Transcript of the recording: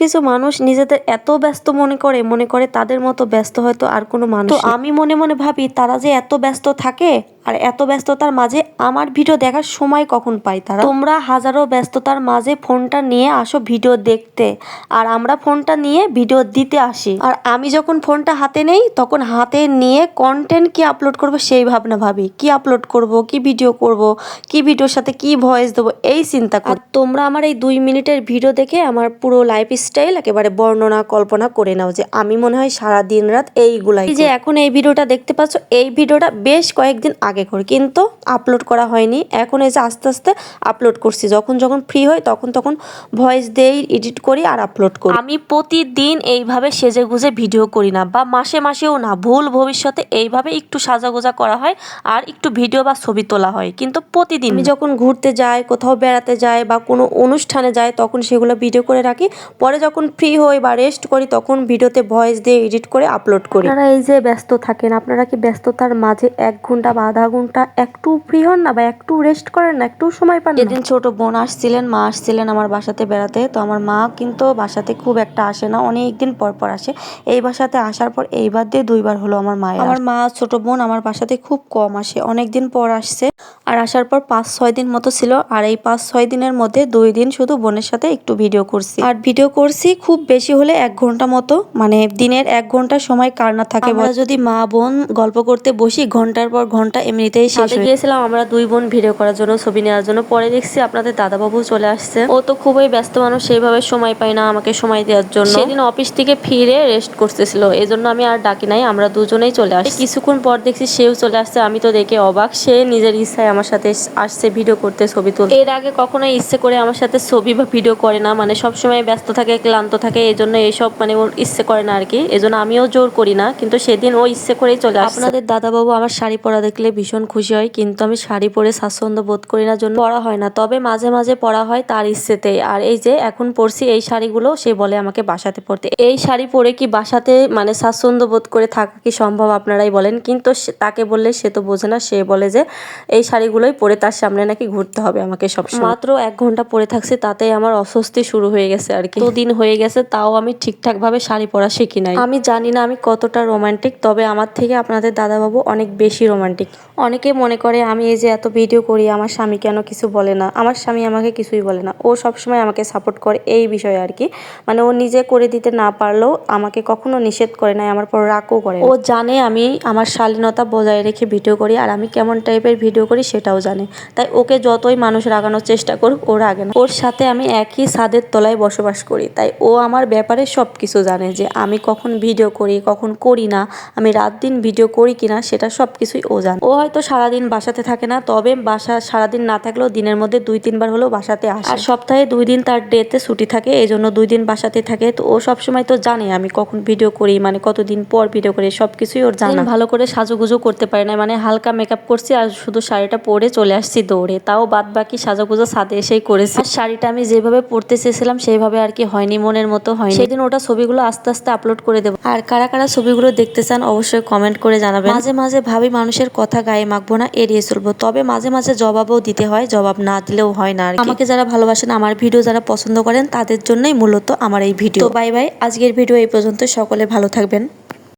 কিছু মানুষ নিজেদের এত ব্যস্ত মনে করে তাদের মতো ব্যস্ত হয়তো আর কোনো মানুষ। তো আমি মনে মনে ভাবি তারা যে এত ব্যস্ত থাকে আর এত ব্যস্ততার মাঝে আমার ভিডিও দেখার সময় কখন পাই তারা। তোমরা হাজারো ব্যস্ততার মাঝে ফোনটা নিয়ে আসো ভিডিও দেখতে, আর আমরা ফোনটা নিয়ে ভিডিও দিতে আসি। আর আমি যখন ফোনটা হাতে নেই তখন হাতে নিয়ে কন্টেন্ট কি আপলোড করব সেই ভাবনা ভাবি, কি আপলোড করব, কি ভিডিও করব, কি ভিডিওর সাথে কি ভয়েস দেবো এই চিন্তা করি। তোমরা আমার এই 2 মিনিটের ভিডিও দেখে আমার পুরো লাইফ স্টাইল একেবারে বর্ণনা কল্পনা করে নাও যে আমি মনে হয় সারা দিন রাত এইগুলাই। যে এখন এই ভিডিওটা দেখতে পাচ্ছ, এই ভিডিওটা বেশ কয়েকদিন আগে করি কিন্তু আপলোড করা হয়নি। এখন এই যে আস্তে আস্তে আপলোড করছি, যখন ফ্রি হয় তখন ভয়েস দেই, এডিট করি আর আপলোড করি। আমি প্রতিদিন এইভাবে সেজে গুজে ভিডিও করি না, বা মাসেও না, ভুল ভবিষ্যতে এইভাবে একটু সাজাগোজা করা হয় আর একটু ভিডিও বা ছবি তোলা হয়, কিন্তু প্রতিদিন। আমি যখন ঘুরতে যাই, কোথাও বেড়াতে যাই বা কোনো অনুষ্ঠানে যাই তখন সেগুলো ভিডিও করে রাখি। পরে যখন ফ্রি হই বা রেস্ট করি তখন ভিডিওতে ভয়েস দিয়ে এডিট করে আপলোড করি। আপনারা এই যে ব্যস্ত থাকেন, আপনারা কি ব্যস্ততার মাঝে 1 ঘন্টা বা আধা ঘন্টা একটু ফ্রি হন না, বা একটু রেস্ট করেন না, একটু সময় পান না? যেদিন ছোট বোন আসছিলেন, মা আসছিলেন আমার বাসাতে বেড়াতে, তো আমার মা কিন্তু বাসাতে খুব একটা আসে না, অনেকদিন পর আসে। এই বাসাতে আসার পর এইবার দিয়ে 2 বার হলো আমার মা ছোট বোন আমার বাসাতে খুব কম আসে, অনেকদিন পর আসছে। আর আসার পর 5-6 দিন মতো ছিল, আর এই 5-6 দিনের মধ্যে 2 দিন শুধু বোনের সাথে একটু ভিডিও করছি। আর ভিডিও করছি খুব বেশি হলে 1 ঘন্টা মতো, মানে দিনের 1 ঘন্টা সময় কার না থাকে। আমরা যদি মা বোন গল্প করতে বসি ঘন্টার পর ঘন্টা এমনিতেই শেষ হয়ে। গিয়েছিলাম আমরা 2 বোন ভিডিও করার জন্য, ছবি নেওয়ার জন্য। পরে দেখছি আপনাদের দাদাবাবু চলে আসছে। ও তো খুবই ব্যস্ত মানুষ, সেইভাবে সময় পায় না আমাকে সময় দেওয়ার জন্য। সেদিন অফিস থেকে ফিরে রেস্ট করতেছিল, এই জন্য আমি আর ডাকি নাই, আমরা দুজনেই চলে আসছি। কিছুক্ষণ পর দেখছি সেও চলে আসছে, আমি তো দেখে অবাক। সে নিজের ইচ্ছায় আমার সাথে আসছে ভিডিও করতে, ছবি তুলতে। এর আগে কখনোই ইচ্ছে করে আমার সাথে ছবি বা ভিডিও করে না, মানে সবসময় ব্যস্ত থাকে, ক্লান্ত থাকে, এই জন্য এইসব মানে ওর ইচ্ছে করে না আর কি। এই জন্য আমিও জোর করি না, কিন্তু সেদিন ও ইচ্ছে করেই চলে আসছে। আপনাদের দাদাবাবু আমার শাড়ি পরা দেখলে ভীষণ খুশি হয়, কিন্তু আমি শাড়ি পরে স্বাচ্ছন্দ্য বোধ করি না, জন্য পরা হয় না। তবে মাঝে মাঝে পরা হয় তার ইচ্ছেতেই। আর এই যে এখন পরছি এই শাড়িগুলো, সে বলে আমাকে বাসাতে পরতে। এই শাড়ি পরে কি বাসাতে মানে স্বাচ্ছন্দ্য বোধ করে থাকা কি সম্ভব আপনারাই বলেন? কিন্তু তাকে বললে সে তো বোঝে না, সে বলে যে এই শাড়িগুলোই পরে তার সামনে নাকি ঘুরতে হবে আমাকে সবসময়। মাত্র 1 ঘন্টা পরে থাকছে, তাতেই আমার অস্বস্তি শুরু হয়ে গেছে আর কি। দুদিন হয়ে গেছে তাও আমি ঠিকঠাক ভাবে শাড়ি পরা শিখি নাই। আমি জানি না আমি কতটা রোমান্টিক, তবে আমার থেকে আপনাদের দাদাবাবু অনেক বেশি রোমান্টিক। অনেকে মনে করে আমি এই যে এত ভিডিও করি আমার স্বামী কেন কিছু বলে না। আমার স্বামী আমাকে কিছুই বলে না, ও সবসময় আমাকে সাপোর্ট করে এই বিষয়ে আর কি। মানে ও নিজে করে দিতে না পারলেও আমাকে কখনো নিষেধ করে নাই, আমার পর রাগও করে। ও জানে আমি আমার শালীনতা বজায় রেখে ভিডিও করি, আর আমি কেমন টাইপের ভিডিও করি সেটাও জানে। তাই ওকে যতই মানুষ রাগানোর চেষ্টা করুক ও রাগে না। ওর সাথে আমি একই ছাদের তলায় বসবাস করি, তাই ও আমার ব্যাপারে সব কিছু জানে, যে আমি কখন ভিডিও করি কখন করি না, আমি রাত দিন ভিডিও করি কিনা সেটা সব কিছুই ও জানে। ও হয়তো সারাদিন বাসাতে থাকে না, তবে বাসা সারাদিন না থাকলেও দিনের মধ্যে 2-3 বার হলেও বাসাতে আসে। আর সপ্তাহে 2 দিন তার ডেতে ছুটি থাকে, এই জন্য 2 দিন বাসাতে থাকে। তো ও সবসময় তো জানে আমি কখন ভিডিও করি, মানে কতদিন পর ভিডিও করি, সব কিছুই ওর জানা। ভালো করে সাজুগুজু করতে পারে না, মানে হালকা মেকআপ করছি আর শুধু শাড়িটা পরে চলে আসছি দৌড়ে, তাও বাদ বাকি সাজাগুজো ছাদে এসেই করেছি। আর শাড়িটা আমি যেভাবে পরতে চেয়েছিলাম সেইভাবে আর কি হয়নি, মনের মতো হয়নি। সেদিন ওটা ছবিগুলো আস্তে আস্তে আপলোড করে দেবো। আর কারা কারা ছবিগুলো দেখতে চান অবশ্যই কমেন্ট করে জানাবেন। মাঝে মাঝে ভাবি মানুষের কথা গায়ে মাখবো না, এড়িয়ে চলবো, তবে মাঝে মাঝে জবাবও দিতে হয়, জবাব না দিলেও হয় না আর কি। আমাকে যারা ভালোবাসেন, আমার ভিডিও যারা পছন্দ করেন তাদের জন্যই মূলত আমার এই ভিডিও। তো বাই বাই, আজকের ভিডিও এই পর্যন্ত। সকলে ভালো থাকবেন।